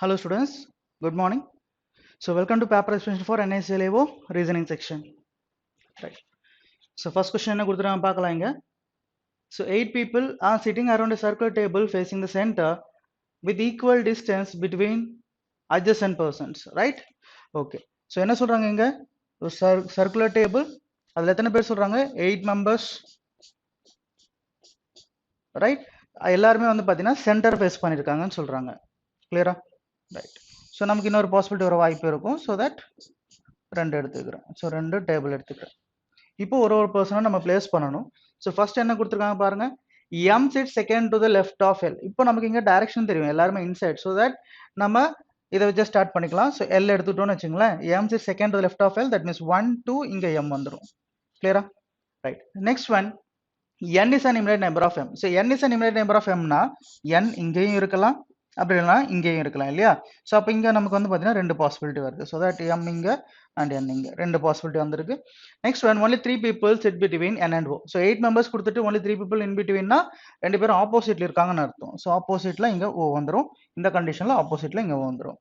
Hello students, good morning. So welcome to paper explanation for NSLAO reasoning section. Right. So first question என்ன கொடுத்துருக்காங்க பார்க்கலாம் இங்க. So 8 people are sitting around a circular table facing the center with equal distance between adjacent persons, right? Okay. So என்ன சொல்றாங்க இங்க? Circular table அதுல எத்தனை பேர் சொல்றாங்க? 8 members, right? எல்லாருமே வந்து பாத்தீங்கன்னா சென்டர் ஃபேஸ் பண்ணிருக்காங்கன்னு சொல்றாங்க. கிளியரா? ரைட். ஸோ நமக்கு இன்னொரு பாசிபிலிட்டி வர வாய்ப்பு இருக்கும். ஸோ தட் ரெண்டு எடுத்துக்கிறேன். ஸோ ரெண்டு டேபிள் எடுத்துக்கிறேன். இப்போ ஒரு பர்சனை நம்ம பிளேஸ் பண்ணணும். ஸோ ஃபர்ஸ்ட் என்ன கொடுத்துருக்காங்க பாருங்க, M sit second to the left of L. இப்போ நமக்கு இங்கே டைரக்ஷன் தெரியும், எல்லாருமே இன்சைட். ஸோ தட் நம்ம இதை வச்சு ஸ்டார்ட் பண்ணிக்கலாம். ஸோ எல் எடுத்துட்டோம்னு வச்சுங்களேன், M sit second to the left of L, that means 1 2 இங்கே எம் வந்துடும். கிளியரா? Right. Next one, n is an immediate neighbor of m. So n is an immediate neighbor of m னா n இங்கேயும் இருக்கலாம், அப்படி இல்லைனா இங்கேயும் இருக்கலாம் இல்லையா? ஸோ அப்போ இங்கே நமக்கு வந்து பார்த்தீங்கன்னா ரெண்டு பாசிபிலிட்டி வருது. ஸோ தட் m இங்கே அண்ட் n இங்கே ரெண்டு பாசிபிலிட்டி வந்திருக்கு. Next one, only 3 people sit between n and o. So 8 members கொடுத்துட்டு ஒன்லி 3 people in betweenனா ரெண்டு பேரும் ஆப்போசிட்ல இருக்காங்கன்னு அர்த்தம். ஸோ ஆப்போசிட்ல இங்கே o வந்துடும். இந்த கண்டிஷனில் ஆப்போசிட்ல இங்கே o வந்துடும்.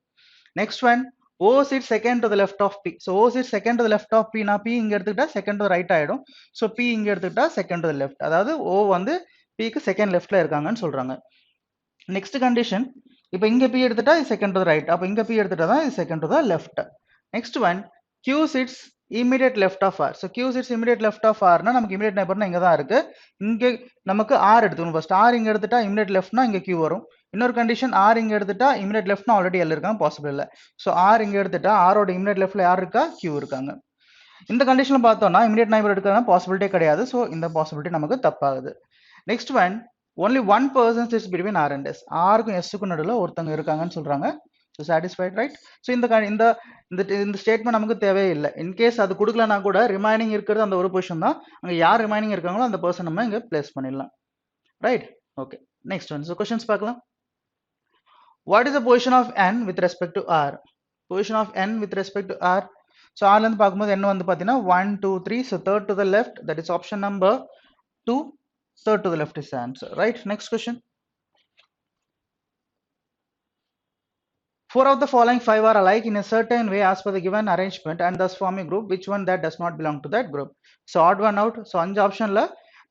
Next one, O sits second to the left of P. So O sits second to the left of P. நான் P இங்க எடுத்துக்கிட்டா second to the right ஆயிடும். So P இங்க எடுத்துக்கிட்டா second to the left. அதாவது O வந்து P க்கு second leftல இருக்காங்கன்னு சொல்றாங்க. நெக்ஸ்ட் கண்டிஷன், இப்போ இங்க P எடுத்துட்டா இது second to the right. அப்போ இங்க P எடுத்துட்டா தான் இது second to the left. Next one, Q sits immediate left of R. So Q sits immediate left of R னா நமக்கு immediate neighborனா இங்க தான் இருக்கு. இங்க நமக்கு R எடுத்துக்கணும் ஃபர்ஸ்ட். R இங்க எடுத்துட்டா immediate leftனா இங்க Q வரும். இன்னொரு கண்டிஷன், ஆர் இங்க எடுத்துட்டா இமிடியேட் லெஃப்ட்னா ஆல்ரெடி எல் இருக்காங்க, பாசிபிள் இல்லை. ஸோ ஆர் இங்க எடுத்துட்டா ஆரோட இமிடியேட் லெஃப்ட்ல யார் இருக்கா? கியூ இருக்காங்க. இந்த கண்டிஷன்ல பார்த்தோம்னா இமிடியேட் நைபர் எடுக்கிறதா பாசிபிலிட்டியே கிடையாது. ஸோ இந்த பாசிபிலிட்டி நமக்கு தப்பாகுது. Next one, only one person sits between R and S. ஆருக்கும் எஸ்ஸுக்கும் நடுவில் ஒருத்தங்க இருக்காங்கன்னு சொல்றாங்க. So satisfied, right? ஸோ இந்த ஸ்டேட்மெண்ட் நமக்கு தேவையில்லை. இன்கேஸ் அது கொடுக்கலனா கூட ரிமைனிங் இருக்கிறது அந்த ஒரு பொசிஷன் தான். அங்கே யார் ரிமைனிங் இருக்காங்களோ அந்த பர்சன் நம்ம இங்கே பிளேஸ் பண்ணிடலாம், right? Okay. Next one, so questions பார்க்கலாம். What is the position of n with respect to r? Position of n with respect to r. So r ல பார்க்கும்போது n வந்து பார்த்தீங்கன்னா 1 2 3. So third to the left, that is option number 2. Third to the left is the answer, right? Next question. 4 of the following 5 are alike in a certain way as per the given arrangement and thus form a group. Which one that does not belong to that group? So odd one out. So 5 ஆப்ஷன்ல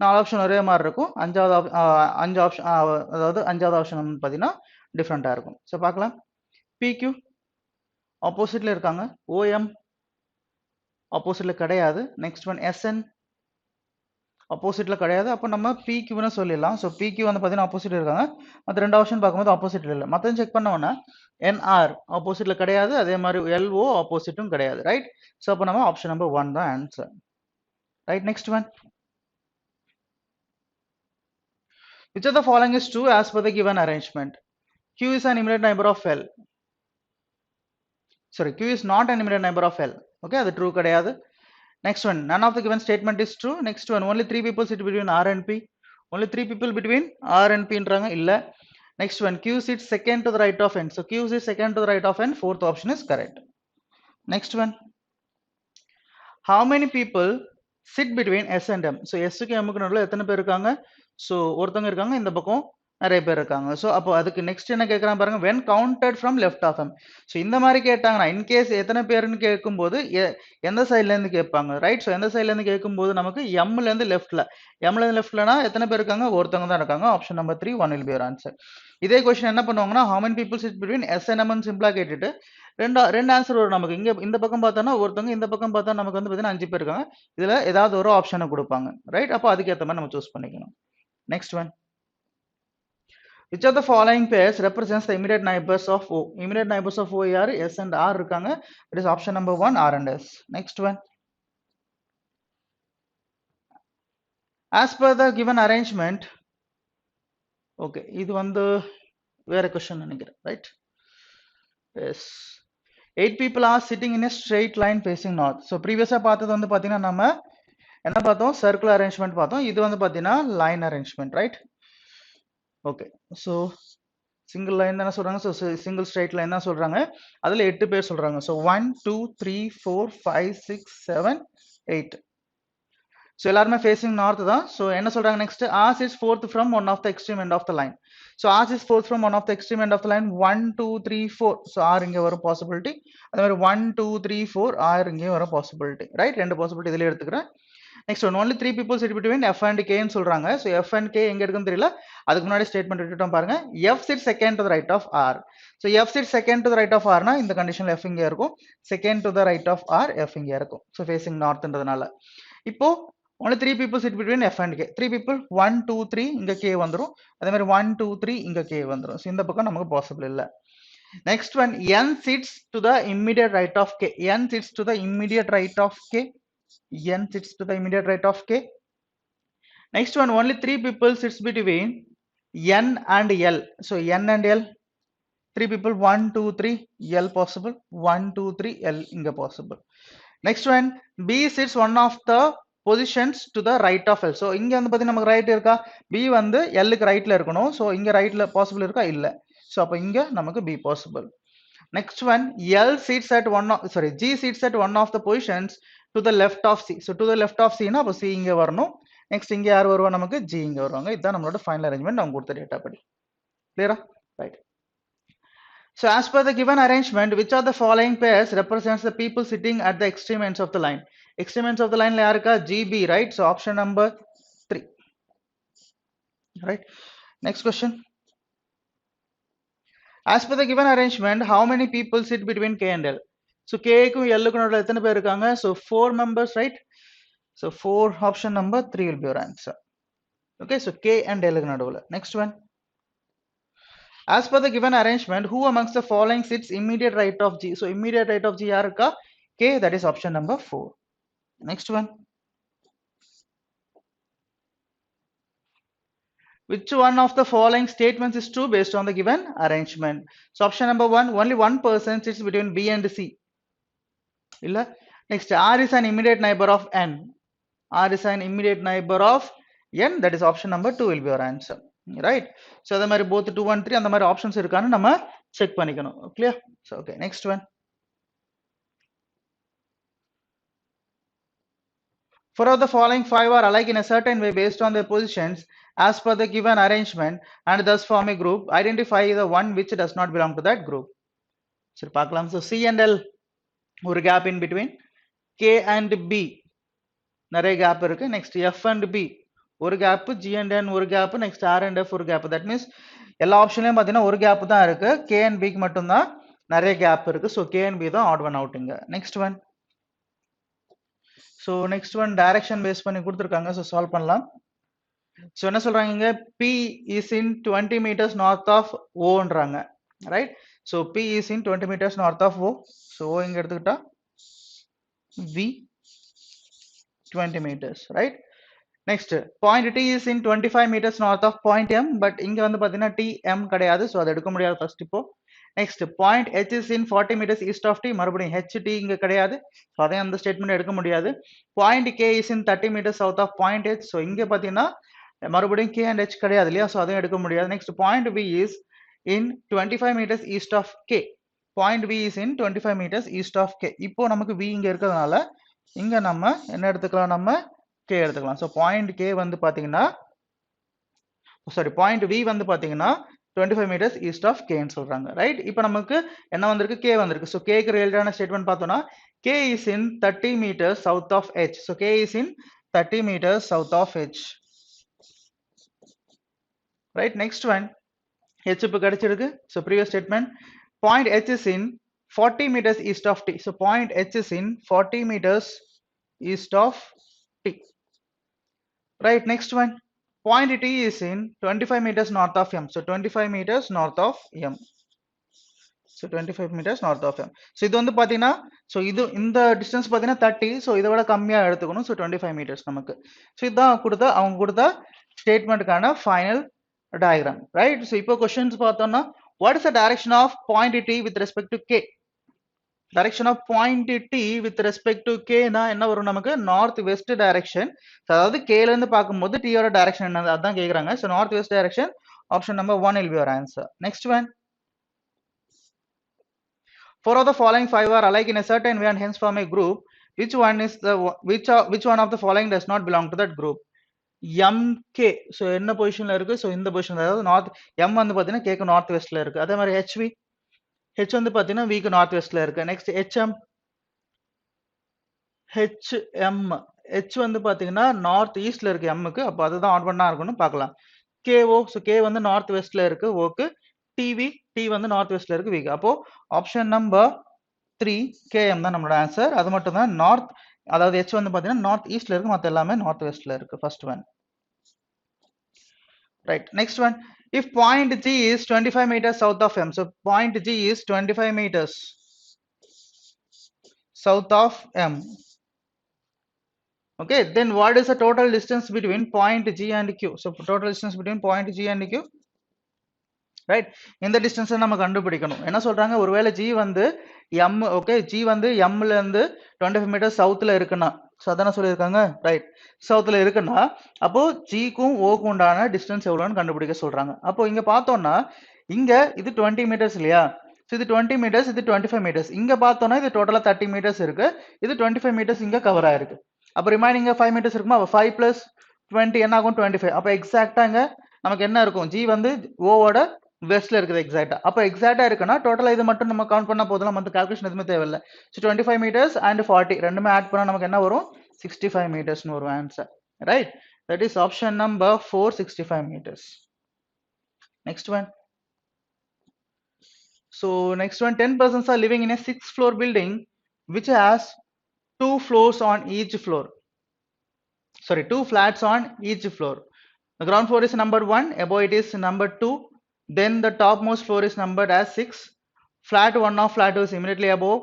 4 option ஒரே மாதிரி இருக்கும். 5 option, அதாவது 5வது option வந்து பார்த்தீங்கன்னா டிஃப்ரெண்ட்டாக இருக்கும். ஸோ பார்க்கலாம். PQ ஆப்போசிட்ல இருக்காங்க, OM ஆப்போசிட்ல கிடையாது. நெக்ஸ்ட் ஒன் SN ஆப்போசிட்ல கிடையாது. அப்போ நம்ம PQன்னு சொல்லிடலாம். ஸோ PQ வந்து பார்த்தீங்கன்னா ஆப்போசிட் இருக்காங்க. மற்ற ரெண்டு ஆப்ஷன் பார்க்கும்போது ஆப்போசிட்ல இல்லை. மற்ற செக் பண்ணோன்னா NR ஆப்போசிட்ல கிடையாது, அதே மாதிரி LO ஆப்போசிட்டும் கிடையாது, ரைட்? ஸோ அப்போ நம்ம ஆப்ஷன் நம்பர் 1 தான் answer, right? Next one, which of the following is true as per the given arrangement? Q is an immediate neighbor of L. Sorry, Q is not an immediate neighbor of L. Okay, அது true கிடையாது. Next one, none of the given statement is true. Next one, only 3 people sit between R and P. Only 3 people between R and P ன்றாங்க, இல்ல. Next one, Q sits second to the right of N. So Q sits second to the right of N. Fourth option is correct. Next one, how many people sit between S and M? So S க்கு M க்கு நடுவுல எத்தனை பேர் இருக்காங்க? So ஒருத்தங்க இருக்காங்க, இந்த பக்கம் நிறைய பேர் இருக்காங்க. ஸோ அப்போ அதுக்கு நெக்ஸ்ட் என்ன கேட்குறாங்க பாருங்க, when counted from left of M. So இந்த மாதிரி கேட்டாங்கன்னா இன்கேஸ் எத்தனை பேருன்னு கேட்கும்போது எந்த சைட்லேருந்து கேட்பாங்க, ரைட்? ஸோ எந்த சைட்லேருந்து கேட்கும்போது நமக்கு எம்லேருந்து லெஃப்ட்ல, எம்லேருந்து லெஃப்ட்லனா எத்தனை பேர் இருக்காங்க? ஒருத்தவங்க தான் இருக்காங்க. Option number 3, 1 will be your answer. இதே கொஸ்டின் என்ன பண்ணுவாங்கன்னா, how many people sit between S and M சிம்பிளா கேட்டுட்டு ரெண்டு ஆன்சர் வரும் நமக்கு. இங்க இந்த பக்கம் பார்த்தோன்னா ஒருத்தவங்க, இந்த பக்கம் பார்த்தா நமக்கு வந்து பார்த்தீங்கன்னா 5 பேர் இருக்காங்க. இதுல ஏதாவது ஒரு ஆப்ஷனை கொடுப்பாங்க, ரைட்? அப்போ அதுக்கேற்ற மாதிரி நம்ம சூஸ் பண்ணிக்கணும். Next one, which of the following pairs represents the immediate neighbors of O? Immediate neighbors of O யாரு? S and R இருக்காங்க. It is option number 1, R and S. Next one, as per the given arrangement. Okay, இது வந்து வேற question நினைக்கிறேன், right? S. 8 people are sitting in a straight line facing north. So previously பார்த்தது வந்து பார்த்தீங்கன்னா நம்ம என்ன பார்த்தோம்? சர்க்குலர் அரேஞ்ச்மெண்ட் பார்த்தோம். இது வந்து பார்த்தீங்கன்னா line arrangement, right? Okay, so single line தானே சொல்றாங்க. ஸோ சிங்கிள் ஸ்ட்ரைட் லைன் தான் சொல்றாங்க. அதில் 8 பேர் சொல்றாங்க. ஸோ 1 2 3 4 5 6 7 8. So எல்லாருமே facing north தான். So என்ன சொல்றாங்க next, ours is fourth from one of the extreme end of the line. So ours is fourth from one of the extreme end of the line, 1 2 3 4. So r இங்க வரும் possibility, அதே மாதிரி 1 2 3 4 r இங்க வரும் possibility, right? ரெண்டு possibility இதிலே எடுத்துக்கிறேன். Next one, only 3 people sit between f and k ன்னு சொல்றாங்க. So f and k எங்க இருக்குன்னு தெரியல, அதுக்கு முன்னாடி ஸ்டேட்மெண்ட் விட்டுட்டோம் பாருங்க. f sits second to the right of r. So f sits second to the right of r னா இந்த கண்டிஷன்ல f இங்க இருக்கும், second to the right of r f இங்க இருக்கும். So facing northன்றதுனால இப்போ only 3 people sit between f and k. 3 people 1 2 3 இங்க k வந்துரும், அதே மாதிரி 1 2 3 இங்க k வந்துரும். So இந்த பக்கம் நமக்கு பாசிபிள் இல்ல. Next one, n sits to the immediate right of k. n sits to the immediate right of k. n sits to the immediate right of k. Next one, only 3 people sits between n and l. So n and l, 3 people 1 2 3 l possible, 1 2 3 l inga possible. Next one, b sits one of the positions to the right of l. So இங்க வந்து பாத்தீங்கன்னா நமக்கு right இருக்கா, b வந்து l க்கு ரைட்ல இருக்கணும். So இங்க ரைட்ல பாசிபிள் இருக்கா, இல்ல. So அப்ப இங்க நமக்கு b possible. Next one, l sits at g sits at one of the positions to the left of c. So to the left of c னா அப்ப c இங்க வரணும். நெக்ஸ்ட் இங்க யார் வருவா, நமக்கு g இங்க வருவாங்க. இதுதான் நம்மளோட ஃபைனல் அரேஞ்ச்மெண்ட் அவங்க கொடுத்த டேட்டா படி. கிளியரா? Right. So as per the given arrangement, which of the following pairs represents the people sitting at the extreme ends of the line? Extreme ends of the line la yarukka, GB, right? So option number 3, right? Next question. As per the given arrangement, how many people sit between K and L? So K க்கும் L க்கும் நடுவுல எத்தனை பேர் இருக்காங்க? So 4 members, right? So 4, option number 3 will be your answer. Okay, so K and L க்கு நடுவுல. Next one. As per the given arrangement, who amongst the following sits immediate right of G? So immediate right of G yarukka, K, that is option number 4. Next one. Which one of the following statements is true based on the given arrangement? So option number 1, only one person sits between B and C. Illa. Next, R is an immediate neighbor of N. R is an immediate neighbor of N, that is option number 2 will be your answer. Right? So the mari both 2 and 3 and the mari options irukanu nama check panikano. Clear? So okay, next one. Four of the following 5 are alike in a certain way based on their positions as per the given arrangement and thus form a group. Identify the one which does not belong to that group. So C and L ஒரு gap in between, K and B நிறைய gap இருக்கு. Next F and B ஒரு gap, G and N ஒரு gap, next R and F ஒரு gap. That means எல்லா ஆப்ஷன்லயும் பாத்தீங்கன்னா ஒரு gap தான் இருக்கு, K and B க்கு மட்டும் தான் நிறைய gap இருக்கு. So K and B தான் odd one out இங்க. Next one. So next one, direction base பண்ணி கொடுத்திருக்காங்க. So solve பண்ணலாம். So என்ன சொல்றாங்க இங்க, P is in 20 meters north of O ன்றாங்க, right? So P is in 20 meters north of O. So O இங்க எடுத்துக்கிட்டா V 20 meters, right? Next, point T is in 25 meters north of point M, but இங்க வந்து பாத்தீங்கன்னா T M கிடையாது, so அது எடுக்க முடியாது first இப்போ. Next, point H is in 40 meters east of T, மறுபடியும் H T இங்க கிடையாது, so அதையும் அந்த ஸ்டேட்மெண்ட் எடுக்க முடியாது. Point K is in 30 meters south of point H, so இங்க பாத்தீங்கன்னா மறுபடியும் K and H கிடையாது இல்லையா, so அதையும் எடுக்க முடியாது. Next, point V is in 25 meters east of K. Point V is in 25 meters east of K. இப்போ நமக்கு V இங்க இருக்கிறதுனால இங்க நம்ம என்ன எடுத்துக்கலாம், நம்ம K எடுத்துக்கலாம். So point K வந்து பாத்தீங்கன்னா, sorry, point V வந்து பாத்தீங்கன்னா 25 meters east of K ன்னு சொல்றாங்க, right? இப்போ நமக்கு என்ன வந்திருக்கு, K வந்திருக்கு. So K க்கு ரிலேட்டடான ஸ்டேட்மெண்ட் பார்த்தோம்னா K is in 30 meters south of H. So K is in 30 meters south of H. Right? Next one, H இப்போ கிடைச்சிருக்கு. So previous statement, point H is in 40 meters east of T. So point H is in 40 meters east of T. Right? Next one, point T is in 25 meters north of M. So 25 meters north of M. So 25 meters north of M. So இது வந்து பாத்தீங்கன்னா, so இது இந்த distance பாத்தீங்கன்னா 30, so இதை விட கம்மியா எடுத்துக்கணும். So 25 meters நமக்கு. So இதான் அவங்க கொடுத்த ஸ்டேட்மெண்ட்கான ஃபைனல் diagram, right? So இப்போ questions பார்த்தோம்னா, what is the direction of point T with respect to K? Direction of point T with respect to K னா என்ன வரும் நமக்கு, north west direction. அதாவது K ல இருந்து பார்க்கும்போது T யோட direction என்ன, அதான் கேக்குறாங்க. So north west direction, option number 1 will be your answer. Next one. Four of the following 5 are alike in a certain way and hence form a group. which one is the which one of the following does not belong to that group? MK, so என்ன பொசிஷன்ல இருக்கு? so இந்த position, அதாவது north, M வந்து பாத்தீங்கன்னா K க்கு north வெஸ்ட்ல இருக்கு. அதே மாதிரி HV, H வந்து பாத்தீங்கன்னா V க்கு நார்த் வெஸ்ட்ல இருக்கு. நெக்ஸ்ட் HM, H வந்து பாத்தீங்கன்னா நார்த் ஈஸ்ட்ல இருக்கு M க்கு, அப்ப அதுதான் ஆட் பண்ணா இருக்கணும் பார்க்கலாம். KO, so K வந்து நார்த் வெஸ்ட்ல இருக்கு O க்கு. TV, T வந்து நார்த் வெஸ்ட்ல இருக்கு V க்கு. அப்போ ஆப்ஷன் நம்பர் 3 KM தான் நம்மளோட ஆன்சர். அது மட்டும் தான் நார்த், அதாவது H வந்து பாத்தீங்கன்னா நார்த் ஈஸ்ட்ல இருக்கு, மத்த எல்லாமே நார்த் வெஸ்ட்ல இருக்கு. First one. Right. Next one. If point G is 25 meters south of M, so point G is 25 meters south of M. Okay, then what is the total distance between point G and Q? So total distance between point G and Q. Right. இந்த டிஸ்டன்ஸை நம்ம கண்டுபிடிக்கணும். என்ன சொல்றாங்க, ஒருவேளை G வந்து M, okay, G வந்து M ல இருந்து 25 மீட்டர் சவுத்ல இருக்குன்னா, ஸோ அதான சொல்லியிருக்காங்க. ரைட், சவுத்ல இருக்குன்னா அப்போ ஜிக்கும் ஓக்கும் உண்டான டிஸ்டன்ஸ் எவ்வளோன்னு கண்டுபிடிக்க சொல்றாங்க. அப்போ இங்க பார்த்தோம்னா இங்க இது 20 மீட்டர்ஸ் இல்லையா, ஸோ இது 20 மீட்டர்ஸ், இது 25 மீட்டர்ஸ். இங்க பார்த்தோம்னா இது டோட்டலா 30 மீட்டர்ஸ் இருக்கு, இது 25 மீட்டர்ஸ் இங்க கவர் ஆயிருக்கு. அப்போ ரிமைனிங் 5 மீட்டர்ஸ் இருக்குமா, அப்போ 5 பிளஸ் 20 என்ன ஆகும், 25. அப்போ எக்ஸாக்டா இங்க நமக்கு என்ன இருக்கும், ஜி வந்து ஓவோட வெஸ்ட்ல இருக்குது எக்ஸாக்டா. அப்போ எக்ஸாக்டா இருக்குன்னா டோட்டலா இது மட்டும் நம்ம கவுண்ட் பண்ணா போதும், மற்ற கால்குலேஷன் எதுவுமே தேவையில்லை. ஸோ 25 மீட்டர்ஸ் அண்ட் 40 ரெண்டுமே ஆட் பண்ணா நமக்கு என்ன வரும், 65 மீட்டர்ஸ்னு வரும் answer. Right, that is option number 4, 65 meters. Next one. So next one, 10 persons are living in a 6-floor building which has 2 floors on each floor. Sorry, 2 flats on each floor. The ground floor is number 1, above it is number 2. Then the topmost floor is numbered as 6. Flat 1 of flat 2 is immediately above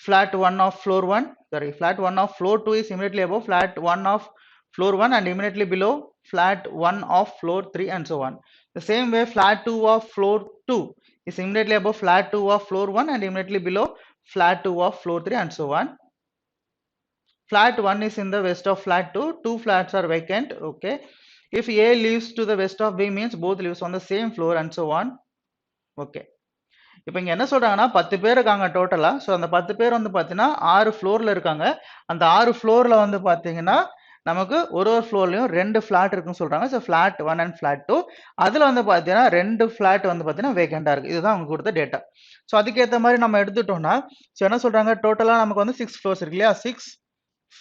flat 1 of floor 1. Sorry, flat 1 of floor 2 is immediately above flat 1 of floor 1 and immediately below flat 1 of floor 3 and so on. The same way, flat 2 of floor 2 is immediately above flat 2 of floor 1 and immediately below flat 2 of floor 3 and so on. Flat 1 is in the west of flat 2. 2 flats are vacant. Okay. If A lives to the west of B means both lives on the same floor and so on. Okay. இப்போ இங்க என்ன சொல்றாங்கன்னா 10 பேர் இருக்காங்க டோட்டலா. So அந்த 10 பேர் வந்து பார்த்தீங்கன்னா 6 ஃப்ளோர்ல இருக்காங்க. அந்த 6 ஃப்ளோர்ல வந்து பார்த்தீங்கன்னா நமக்கு ஒரு ஃப்ளோர்லயும் 2 ஃபிளாட் இருக்குன்னு சொல்றாங்க. So flat 1 and flat 2. அதுல வந்து பார்த்தீங்கன்னா 2 ஃபிளாட் வந்து பார்த்தீங்கன்னா வேகண்டா இருக்கு. இதுதான் அவங்க கொடுத்த டேட்டா. ஸோ அதுக்கேற்ற மாதிரி நம்ம எடுத்துட்டோம்னா, ஸோ என்ன சொல்றாங்க, டோட்டலா நமக்கு வந்து 6 ஃப்ளோர்ஸ் இருக்கு இல்லையா, 6,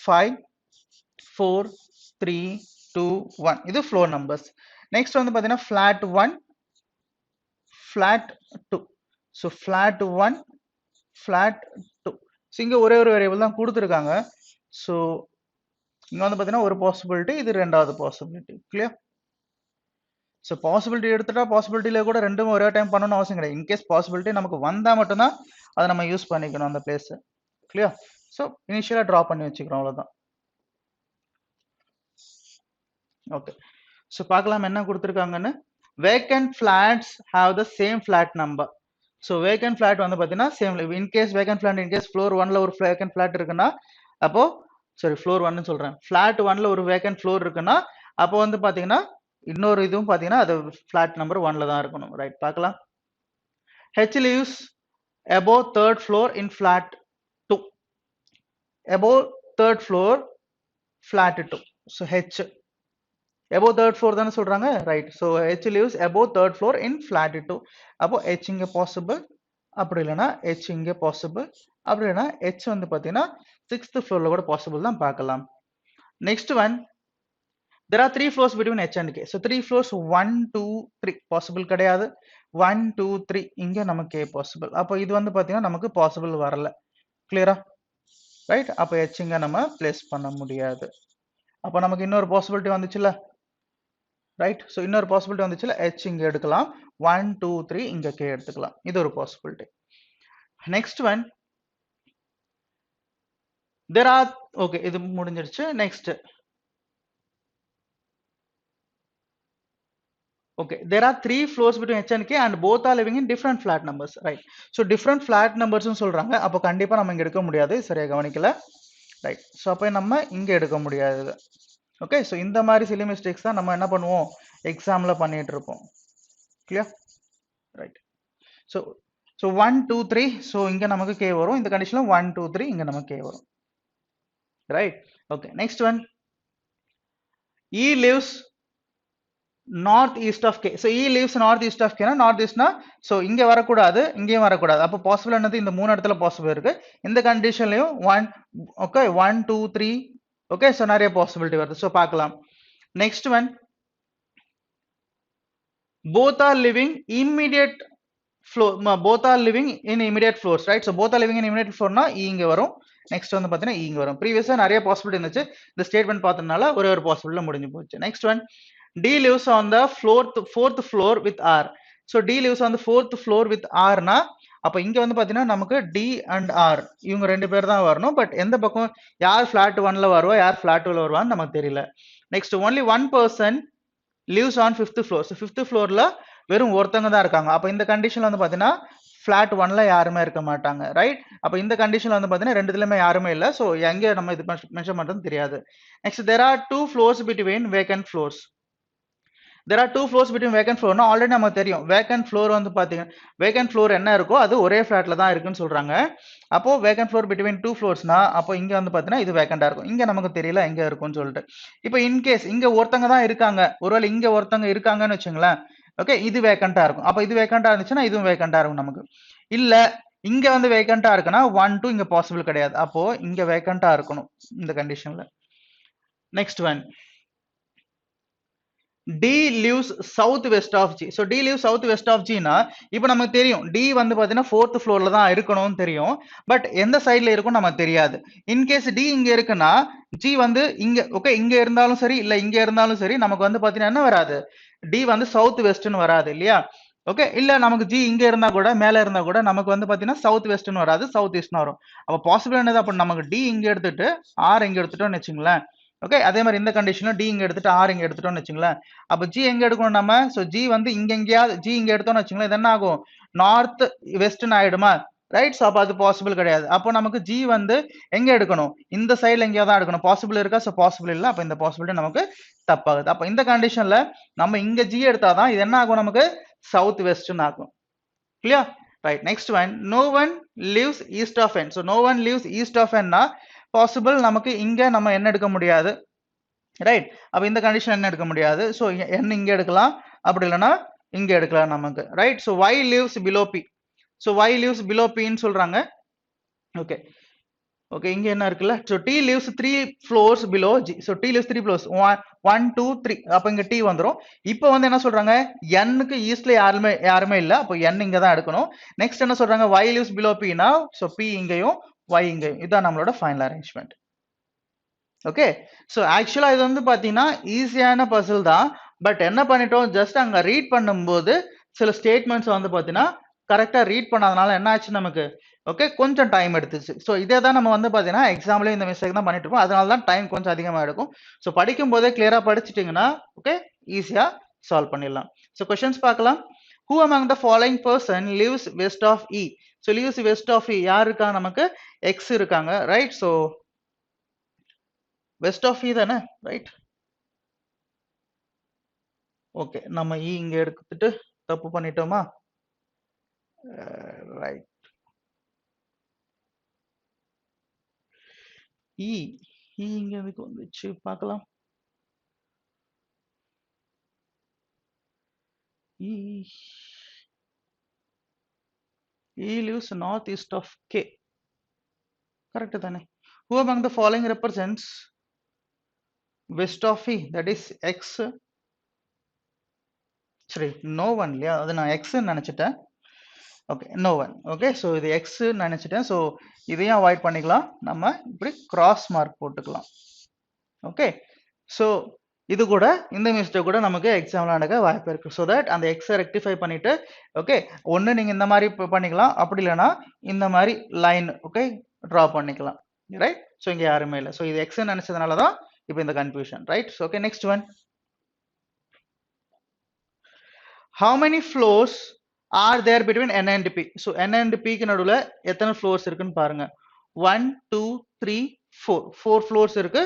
5, 4, 3, 2, 1. இது ஃப்ளோர் நம்பர்ஸ். நெக்ஸ்ட் வந்து பார்த்தீங்கன்னா flat 1, flat 2. So flat 1, flat 2. So இங்கே ஒரே ஒரு வேரியபிள் தான் கொடுத்துருக்காங்க. ஸோ இங்கே வந்து பார்த்தீங்கன்னா ஒரு பாசிபிலிட்டி, இது ரெண்டாவது பாசிபிலிட்டி. கிளியர்? ஸோ பாசிபிலிட்டி எடுத்துட்டா பாசிபிலிட்டியில கூட ரெண்டுமே ஒரே டைம் பண்ணணும்னு அவசியம் கிடையாது. இன்கேஸ் பாசிபிலிட்டி நமக்கு வந்தால் மட்டும்தான் அதை நம்ம யூஸ் பண்ணிக்கணும் அந்த பிளேஸை. கிளியர்? ஸோ இனிஷியலாக ட்ரா பண்ணி வச்சுக்கிறோம், அவ்வளோதான். ஓகே, ஸோ பார்க்கலாம் என்ன கொடுத்துருக்காங்கன்னு. Vacant flats have the same flat number. So vacant flat வந்து பார்த்தீங்கன்னா same, in case vacant flat in case floor 1ல ஒரு வேக்கண்ட் ஃபிளாட் இருக்குன்னா, அப்போ சாரி ஃப்ளோர் 1ன்னு சொல்கிறேன், ஃபிளாட் 1ல ஒரு வேக்கண்ட் ஃப்ளோர் இருக்குன்னா அப்போ வந்து பார்த்தீங்கன்னா இன்னொரு இதுவும் பார்த்தீங்கன்னா அது ஃபிளாட் நம்பர் 1ல தான் இருக்கணும். ரைட், பார்க்கலாம். H lives above 3rd floor in flat 2. Above 3rd floor flat 2. So H above 3rd floor தானே சொல்றாங்க. Right, so H lives above 3rd floor in flat 2. அப்போ H இங்கே பாசிபிள், அப்படி இல்லைன்னா H இங்கே பாசிபிள், அப்படி இல்லைன்னா H வந்து பார்த்தீங்கன்னா 6th ஃப்ளோரில் கூட பாசிபிள் தான், பார்க்கலாம். Next one, there are 3 floors between H and K. So 3 floors 1, 2, 3 possible கிடையாது. 1, 2, 3 இங்கே நமக்கு K பாசிபிள். அப்போ இது வந்து பார்த்தீங்கன்னா நமக்கு பாசிபிள் வரல. கிளியரா? ரைட், அப்போ H இங்கே நம்ம பிளேஸ் பண்ண முடியாது. அப்போ நமக்கு இன்னொரு பாசிபிலிட்டி வந்துச்சுல்ல. ரைட், ஸோ இன்னொரு பாசிபிலிட்டி வந்துச்சுல, H இங்கே எடுக்கலாம், 1, 2, 3 இங்கே K எடுத்துக்கலாம். இது ஒரு possibility. Next one, there are, okay இது முடிஞ்சிருச்சு. Next, okay, there are 3 floors between H and K and both are living in different flat numbers. Right, so different flat numbers சொல்றாங்க. அப்போ கண்டிப்பா நம்ம இங்க எடுக்க முடியாது, சரியா கவனிக்கல. ரைட், ஸோ அப்போ நம்ம இங்க எடுக்க முடியாது. ஓகே, ஸோ இந்த மாதிரி சிலி மிஸ்டேக்ஸ் தான் நம்ம என்ன பண்ணுவோம், எக்ஸாம்ல பண்ணிட்டு இருப்போம். கிளியர்? ரைட், ஸோ 1, 2, 3, ஸோ இங்க நமக்கு K வரும். இந்த கண்டிஷன்ல 1, 2, 3 இங்க நமக்கு K வரும். right? Okay, next one. E lives northeast of K. So E lives northeast of K னா northeastனா so இங்க வரக்கூடாது இங்கேயும் வரக்கூடாது. அப்போ பாசிபிள் என்னது இந்த மூணு இடத்துல பாசிபிள் இருக்கு. இந்த கண்டிஷன்லயும் 1 ஓகே 1 2 3 ஓகே ஸோ நிறைய பாசிபிலிட்டி வருது. ஸோ பார்க்கலாம். Next one, both are living immediate floor, both are living in immediate floors, right? So both are living in immediate floor னா E இங்க வரும். நெக்ஸ்ட் வந்து பார்த்தீங்கன்னா இங்க வரும். ப்ரீவியஸா நிறைய பாசிபிலிட்டி இருந்துச்சு, இந்த ஸ்டேட்மெண்ட் பார்த்ததுனால ஒரே ஒரு பாசிபிலிட்டில முடிஞ்சு போச்சு. Next one, D lives on the fourth floor with R. So D lives on the fourth floor with R னா அப்ப இங்க வந்து பாத்தீங்கன்னா நமக்கு D and R இவங்க ரெண்டு பேர் தான் வரணும். பட் எந்த பக்கம் யார் ஃபிளாட் 1ல வருவா யார் ஃபிளாட் 2ல வருவான்னு நமக்கு தெரியல. Next, only one person lives on fifth floor. So fifth floorல வெறும் ஒருத்தங்க தான் இருக்காங்க. அப்ப இந்த கண்டிஷன்ல வந்து பாத்தீங்கன்னா ஃபிளாட் 1ல யாருமே இருக்க மாட்டாங்க, ரைட்? அப்ப இந்த கண்டிஷன்ல வந்து பாத்தீங்கன்னா ரெண்டுலயுமே யாருமே இல்ல. சோ எங்க நம்ம இது மென்ஷன் பண்றது தெரியாது. Next, there are two floors between vacant floors. There are two floors between vacant floor. Already நமக்கு தெரியும் vacant floor வந்து பாத்தீங்கன்னா vacant floor என்ன இருக்கோ அது ஒரே ஃபிளாட்ல தான் இருக்குன்னு சொல்றாங்க. அப்போ vacant floor between two floors-னா அப்போ இங்க வந்து பாத்தீங்கன்னா இது வேக்கண்டா இருக்கும். இங்க நமக்கு தெரியல எங்க இருக்கும்னு சொல்லிட்டு. இப்போ இன் கேஸ் இங்க ஒருத்தங்க தான் இருக்காங்க, ஒருவேளை இங்க ஒருத்தங்க இருக்காங்கன்னு வச்சுங்களேன், ஓகே இது வேக்கண்டா இருக்கும். அப்போ இது வேக்கண்டா இருந்துச்சுன்னா இதுவும் வேக்கண்டா இருக்கும் நமக்கு. இல்ல இங்க வந்து வேக்கண்டா இருக்குன்னா 1 2 இங்க பாசிபிள் கிடையாது. அப்போ இங்க வேக்கண்டா இருக்கணும் இந்த கண்டிஷன்ல. Next one, D lives southwest of G. So D lives southwest of G னா இப்போ நமக்கு தெரியும் D வந்து பாத்தீங்கன்னா fourth floorல தான் இருக்கணும்னு தெரியும். பட் எந்த சைடுல இருக்கும் நமக்கு தெரியாது. இன் கேஸ் D இங்க இருக்குன்னா G வந்து இங்க ஓகே இங்க இருந்தாலும் சரி இல்ல இங்க இருந்தாலும் சரி நமக்கு வந்து பாத்தீங்கன்னா என்ன வராது, D வந்து சவுத் வெஸ்ட்னு வராது இல்லையா? ஓகே இல்ல நமக்கு G இங்க இருந்தா கூட மேல இருந்தா கூட நமக்கு வந்து பாத்தீங்கன்னா சவுத் வெஸ்ட்னு வராது, சவுத் ஈஸ்ட்னு வரும். அப்ப பாசிபிள் என்னது, அப்ப நமக்கு D இங்க எடுத்துட்டு R இங்க எடுத்துட்டோம்னு வச்சுங்களேன். ஓகே அதே மாதிரி இந்த கண்டிஷன்ல D இங்க எடுத்துட்டு R இங்க எடுத்துட்டோம்னு வச்சுங்களேன். அப்ப G எங்க எடுக்கணும் நம்ம, சோ G வந்து இங்க எங்கேயாவது G இங்க எடுத்தோம்னு வச்சுங்களேன், இது என்ன ஆகும் நார்த் வெஸ்ட்னு ஆயிடுமா, ரைட்? சோ அப்ப அது பாசிபிள் கிடையாது. அப்போ நமக்கு G வந்து எங்க எடுக்கணும், இந்த சைடுல எங்கேயாவது தான் எடுக்கணும். பாசிபிள் இருக்கா, சோ பாசிபிள் இல்ல. அப்ப இந்த பாசிபிலிட்டி நமக்கு தப்பாகுது. அப்ப இந்த கண்டிஷன்ல நம்ம இங்க G எடுத்தாதான் இது என்ன ஆகும் நமக்கு சவுத் வெஸ்ட்னு ஆகும். Clear, right? Next one, no one lives east of n. so no one lives east of n னா பாசிபிள் நமக்கு இங்க நம்ம என்ன எடுக்க முடியாது, ரைட்? அப்ப இந்த கண்டிஷன் என்ன எடுக்க முடியாது. சோ n இங்க எடுக்கலாம், அப்படி இல்லைன்னா இங்க எடுக்கலாம் நமக்கு, right? So y lives below p. So y lives below p ன்னு சொல்றாங்க. ஓகே ஓகே இங்க என்ன இருக்குல்ல, so t lives 3 floors below G. so t lives 3 floors 1 2 3, அப்ப இங்க t வந்துரும். இப்போ வந்து என்ன சொல்றாங்க, n க்கு ஈஸ்ட்ல யாருமே இல்ல, அப்போ n இங்க தான் எடுக்கணும். நெக்ஸ்ட் என்ன சொல்றாங்க, y lives below p னா சோ p இங்கேயும் y இங்கேயும். இதான் நம்மளோட ஃபைனல் அரேஞ்ச்மெண்ட். ஓகே ஸோ ஆக்சுவலா இது வந்து பாத்தீங்கன்னா ஈஸியான பசில் தான். பட் என்ன பண்ணிட்டோம், ஜஸ்ட் அங்க ரீட் பண்ணும்போது சில ஸ்டேட்மெண்ட்ஸ் வந்து பாத்தீங்கன்னா கரெக்டா ரீட் பண்ணாதனால என்ன ஆச்சு நமக்கு, ஓகே கொஞ்சம் டைம் எடுத்துச்சு. ஸோ இதே தான் நம்ம வந்து பாத்தீங்கன்னா எக்ஸாம்லயும் இந்த மிஸ்டேக் தான் பண்ணிட்டு இருக்கோம். அதனால தான் டைம் கொஞ்சம் அதிகமா எடுக்கும். ஸோ படிக்கும் போதே கிளியரா படிச்சிட்டீங்கன்னா ஓகே ஈஸியா சால்வ் பண்ணிடலாம். ஸோ கொஸ்டின்ஸ் பார்க்கலாம். Who among the following person lives west of E? So lives west of E யார் இருக்கா, நமக்கு X இருக்காங்க, ரைட்? ஸோ வெஸ்ட் ஆஃப் இ தானே, ரைட்? ஓகே நம்ம இ இங்க எடுத்துட்டு தப்பு பண்ணிட்டோமா, ரைட்? இ இங்க எதுக்கு வந்துச்சு பார்க்கலாம். இ lives north east of K, correct தானே? Who among the following represents west of E, that is X? சரி நோ ஒன் இல்லையா, அது நான் X நினைச்சிட்டேன். Okay no one. Okay so இது X நினைச்சிட்டேன். ஸோ இதையும் அவாய்ட் பண்ணிக்கலாம், நம்ம இப்படி கிராஸ் மார்க் போட்டுக்கலாம். ஓகே ஸோ இது கூட இந்த மிஸ்டேக் கூட நமக்கு எக்ஸாம்ல நடக்க வாய்ப்பு இருக்கு. ஸோ தட் அந்த எக்ஸை ரெக்டிஃபை பண்ணிட்டு ஓகே ஒன்று நீங்க இந்த மாதிரி பண்ணிக்கலாம், அப்படி இல்லைன்னா இந்த மாதிரி லைன் ஓகே ட்ரா பண்ணிக்கலாம், ரைட்? ஸோ இங்க யாருமே இல்லை. ஸோ இது எக்ஸ் நினைச்சதுனால தான் இப்போ இந்த confusion, right? Okay next one, how many floors are there between n and p? So n and p க்கு நடுவுல எத்தனை floors இருக்குன்னு பாருங்க. 1 2 3 4 4 floors இருக்கு.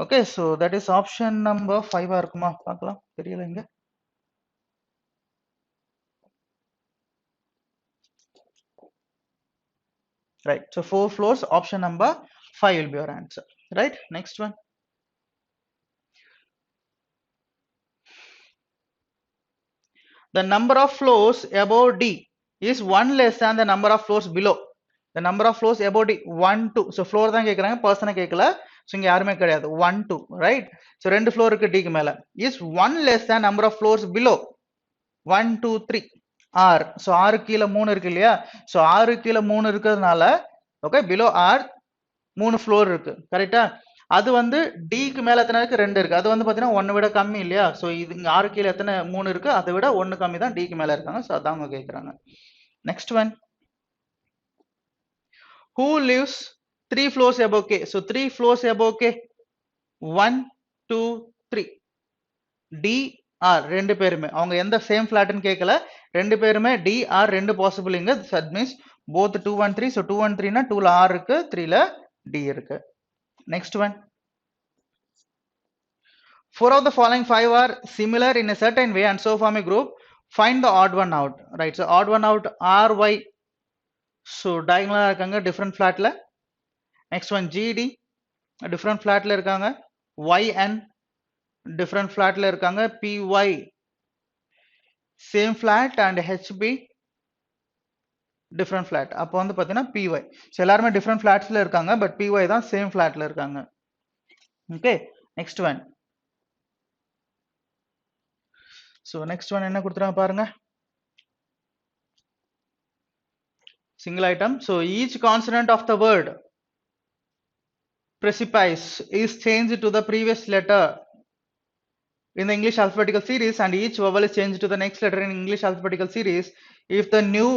Okay so that is option number 5 இருக்குமா பார்க்கலாம், தெரியல இங்க. Right, so 4 floors, option number 5 will be your answer, right? Next one. The number of floors above D is 1 less than the number of floors below. The number of floors above D 1 2. So floor தான் கேக்குறாங்க, பர்சனை கேட்கல. So இங்க யாருமே கிடையாது. 1 2, right? So 2 floor இருக்கு டிக்கு மேல. Is 1 less than number of floors below. 1 2 3 R. So 6 கீழே 3 இருக்கு இல்லையா? ஸோ 6 கீழே 3 இருக்கிறதுனால ஓகே below R 3 ஃப்ளோர் இருக்கு, கரெக்டா? அது வந்து டிக்கு மேல எத்தனை இருக்கு? 2 இருக்கு. அது வந்து பாத்தீங்கன்னா 1 விட கம்மி இல்லையா? சோ இது இங்க 6 கீழ எத்தனை 3 இருக்கு, அதை விட 1 கம்மி தான் டிக்கு மேல இருக்காங்க. சோ அதான் அவங்க கேக்குறாங்க. Next one, who lives 3 floors above K? So 3 floors above K, 1 2 3 D R ரெண்டு பேருமே அவங்க எந்த சேம் ஃபிளாட்னு கேட்கல, ரெண்டு பேருமே D R ரெண்டு பாசிபிள் இங்க. That means both 2 1 3. so 2 1 3 னா 2 ல R இருக்கு, 3 ல D இருக்கு. Next one, 4 of the following 5 are similar in a certain way and so form a group. Find the odd one out, right? So odd one out R Y, so diagonal இருக்காங்க different flatல. Next one G D different flatல இருக்காங்க. Y N different flatல இருக்காங்க. P Y same flat and H B different flat. அப்போ வந்து பாத்தீங்கன்னா P Y, so எல்லாருமே different flatsல இருக்காங்க, but P Y தான் same flatல இருக்காங்க. Okay, next one. So next one என்ன கொடுத்துறாங்க பாருங்க. Single item. So each consonant of the word precipice is changed to the previous letter in the English alphabetical series and each vowel is changed to the next letter in English alphabetical series if the new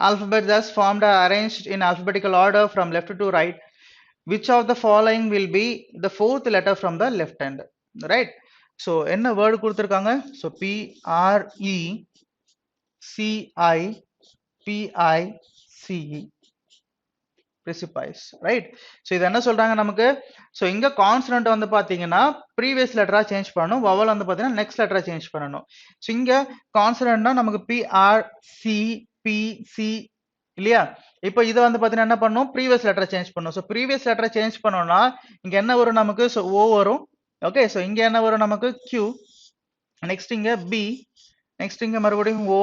alphabet thus formed are arranged in alphabetical order from left to right. Which of the following will be the fourth letter from the left hand, right? So என்ன word கொடுத்திருக்காங்க? So P R E C I P I C E, precipice, right? So இது என்ன சொல்றாங்க நமக்கு? So இங்க consonant வந்து பாத்தீங்கன்னா previous லெட்டரா change பண்ணனும், vowel வந்து பாத்தீங்கன்னா next லெட்டரா சேஞ்ச் பண்ணனும். So இங்க கான்சனன்ட்னா நமக்கு P R C P C இல்லையா? இப்போ இத வந்து பாத்தீங்கன்னா என்ன பண்ணனும்? previous லெட்டரா சேஞ்ச் பண்ணனும். So previous லெட்டரா சேஞ்ச் பண்ணோம்னா இங்க என்ன வரும் நமக்கு? So O வரும். ஓகே, so இங்க என்ன வரும் நமக்கு? Q. நெக்ஸ்ட் இங்க B, நெக்ஸ்ட் இங்க மறுபடியும் O,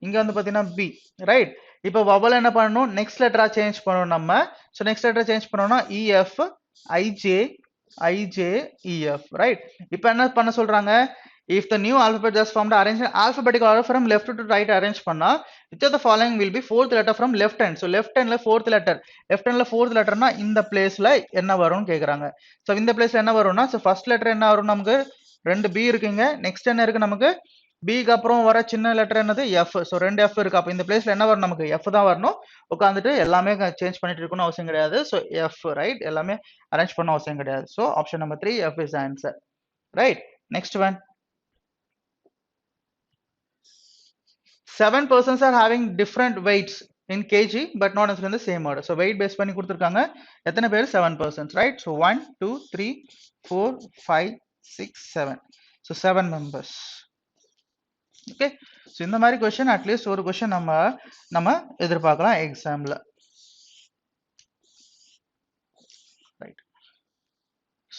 இங்க வந்து பாத்தீங்கன்னா B, ரைட்? இப்போ vowel என்ன பண்ணனும்? நெக்ஸ்ட் லெட்டரா சேஞ்ச் பண்ணனும் நம்ம. சோ நெக்ஸ்ட் லெட்டரா சேஞ்ச் பண்ணனும்னா EF IJ IJ EF, right? இப்போ என்ன பண்ண சொல்றாங்க? If the new alphabet just formed arranged in alphabetical order from left to right arrange பண்ணா which of the following will be fourth letter from left hand? So left handல fourth letter, left handல fourth letterனா இந்த பிளேஸ்ல என்ன வரும்னு கேக்குறாங்க. So இந்த பிளேஸ்ல என்ன வரும்னா so first letter என்ன வரும் நமக்கு? ரெண்டு B இருக்குங்க. நெக்ஸ்ட் என்ன இருக்கு நமக்கு? B க்கு அப்புறம் வர சின்ன லெட்டர் என்னது? F. சோ ரெண்டு F இருக்கு. அப்ப இந்த பிளேஸ்ல என்ன வரும் நமக்கு? F தான் வரணும். உட்கார்ந்துட்டு எல்லாமே சேஞ்ச் பண்ணிட்டு இருக்கணும் அவசியம் கிடையாது. So F, right? எல்லாமே அரேஞ்ச் பண்ண அவசியம் கிடையாது. So option number 3 F is the answer, right? Next one, 7 persons are having different weights in kg but not necessarily in the same order. So weight base பண்ணி கொடுத்திருக்காங்க. எத்தனை பேர்? 7 persons, right? So 1 2 3 4 5 6 7. So 7 members. Okay, so இந்த மாதிரி question atleast ஒரு question நம்ம எதிர்பார்க்கலாம் எக்ஸாம்ல, ரைட்?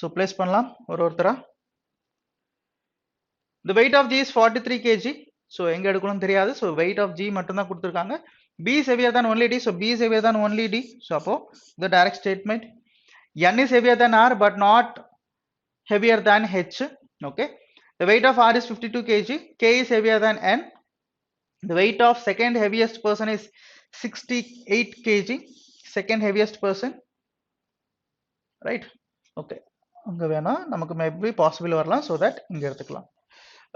So place பண்ணலாம் ஒருத்தரா. The weight of G is 43 kg. So எங்க எடுக்கணும் தெரியாது. So weight of G மட்டும் தான் கொடுத்திருக்காங்க. B is heavier than only D. So B is heavier than only D. So அப்போ the direct statement. N is heavier than R but not heavier than H. Okay. The weight of R is 52 kg. K is heavier than N. The weight of second heaviest person is 68 kg. Second heaviest person, right? Okay. அங்க வேணா நமக்கு maybe possible வரலாம். So that இங்க எடுத்துக்கலாம்.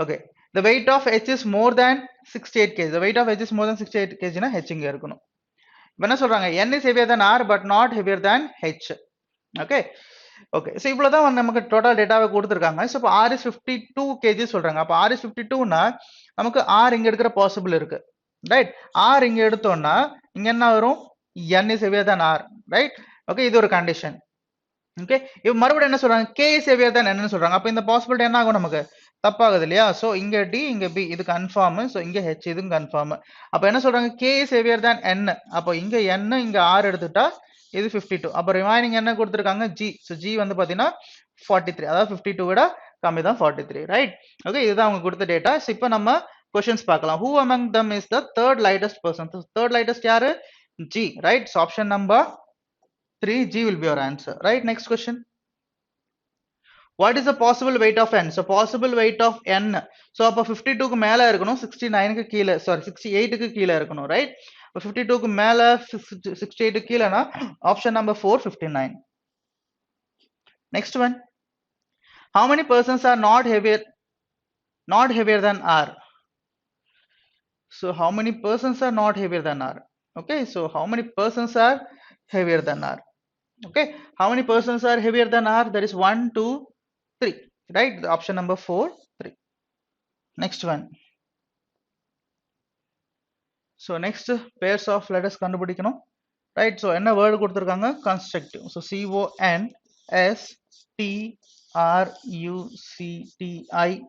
Okay, the weight of H is more than 68 kg. The weight of H is more than 68 kg னா H இங்க இருக்கணும். இப்போ என்ன சொல்றாங்க? N is heavier than R but not heavier than H. Okay, okay. So இவ்வளவுதான் நமக்கு total டேட்டாவை கொடுத்திருக்காங்க. So இப்போ R is 52 kg சொல்றாங்க. அப்ப R is 52 னா நமக்கு R இங்க எடுக்கிற பாசிபிள் இருக்கு, ரைட்? R இங்க எடுத்தோம்னா இங்க என்ன வரும்? N is heavier than R, right? Okay, இது ஒரு கண்டிஷன். ஓகே, இப்போ மறுபடியும் என்ன சொல்றாங்க? K is heavier than N ன்னு சொல்றாங்க. அப்ப இந்த பாசிபிலிட்டி என்ன ஆகும் நமக்கு? தப்பாகுது இல்லையா? ஸோ இங்க டி இங்க பி இது கன்ஃபார்ம். ஸோ இங்க ஹெச் இதுவும் கன்ஃபார்ம். அப்ப என்ன சொல்றாங்க? கே இஸ் ஹெவியர் தேன் என். அப்போ இங்க என் இங்க ஆர் எடுத்துட்டா இது 52. அப்போ ரிமைனிங் என்ன கொடுத்துருக்காங்க? ஜி. ஸோ ஜி வந்து பாத்தீங்கன்னா 43. அதாவது 52 விட கம்மி தான் 43. ரைட்? ஓகே, இதுதான் அவங்க கொடுத்த டேட்டா. இப்போ நம்ம கொஸ்டின்ஸ் பார்க்கலாம். Who among them is the third lightest person? Third lightest யாரு? G. Right? So option number 3, G will be your answer. Right? Next question. What is the possible weight of n? So possible weight of n. So அப்ப 52 க்கு மேல இருக்கணும், 69 க்கு கீழ, sorry 68 க்கு கீழ இருக்கணும், right? 52 க்கு மேல 68 க்கு கீழனா option number 4, 59. Next one. How many persons are not heavier than R? So how many persons are not heavier than R? Okay, so how many persons are heavier than R? Okay, how many persons are heavier than R? That is 1, 2, 3, right? The option number 4, 3. Next one. So next pairs of letters கண்டுபிடிக்கணும், right? So என்ன word கொடுத்திருக்காங்க? Constructive. So CONSTRUCTIVE.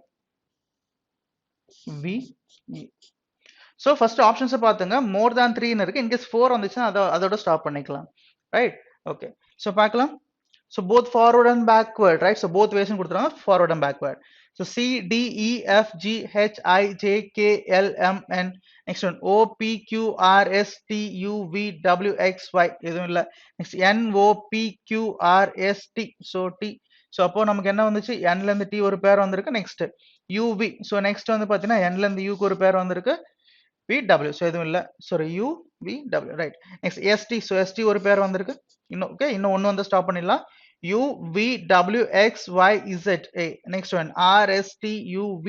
So first options பாத்துங்க, more than 3 ன்னு இருக்கு. In case 4 வந்துச்சுன்னா அதோட stop பண்ணிக்கலாம், right? Okay, so பார்க்கலாம். So both forward and backward, right? So both ways கொடுத்துருக்காங்க, forward and backward. So C, D, E, F, G, H, I, J, K, L, M, N. Next one O, P, Q, R, S, T, U, V, W, X, Y. எதுவும் இல்ல. Next N, O, P, Q, R, S, T. So T. So அப்போ நமக்கு என்ன வந்துச்சு? N ல இருந்து T ஒரு பேர் வந்திருக்கு. Next U, V. So next வந்து பாத்தீங்கன்னா N ல இருந்து U க்கு ஒரு பேர் வந்திருக்கு. VW. So எதுவும் இல்ல. Sorry, U, V, W. Right. Next ST. So ST ஒரு பேர் வந்திருக்கு. இன்னும் okay, இன்னும் ஒன்னு வந்து ஸ்டாப் பண்ணிடலாம். U, V, W, X, Y, Z. A. Next one R, S, T, U, V,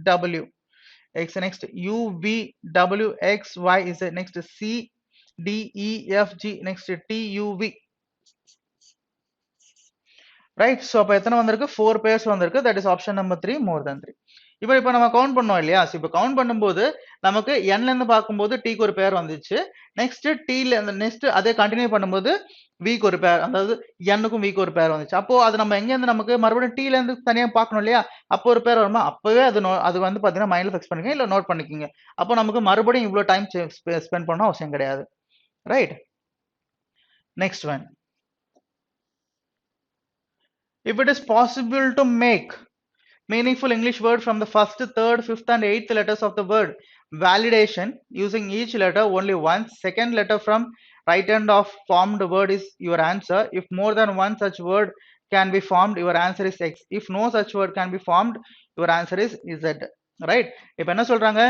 W. X. Next U, V, W, X, Y, Z. Next C, D, E, F, G. Next T, U, V. Right? So அப்ப எத்தனை வந்திருக்கு? 4 pairs வந்திருக்கு. That is option number 3, more than 3. இப்போ நம்ம count பண்ணோம் இல்லையா? இப்போ count பண்ணும்போது நமக்கு n ல இருந்து பார்க்கும்போது t க்கு ஒரு பேர் வந்துச்சு. நெக்ஸ்ட் t ல நெக்ஸ்ட் அதே கண்டினியூ பண்ணும்போது v க்கு ஒரு பேர், அதாவது n க்கும் v க்கு ஒரு பேர் வந்துச்சு. அப்போ அது நம்ம எங்க இருந்து நமக்கு மறுபடியும் t ல இருந்து தனியா பார்க்கணும் இல்லையா? அப்போ ஒரு பேர் வருமா? அப்பவே அது வந்து பாத்தீங்கன்னா மைண்ட்ல ஃபிக்ஸ் பண்ணிக்கங்க, இல்ல நோட் பண்ணிக்கங்க. அப்போ நமக்கு மறுபடியும் இவ்வளவு டைம் ஸ்பெண்ட் பண்ண அவசியம் கிடையாது. Right? Next one. If it is possible to make meaningful English word from the first, third, fifth and eighth letters of the word validation using each letter only once, second letter from right hand of formed word is your answer. If more than one such word can be formed, your answer is X. If no such word can be formed, your answer is Z. Right? இப்போ என்ன சொல்றாங்க?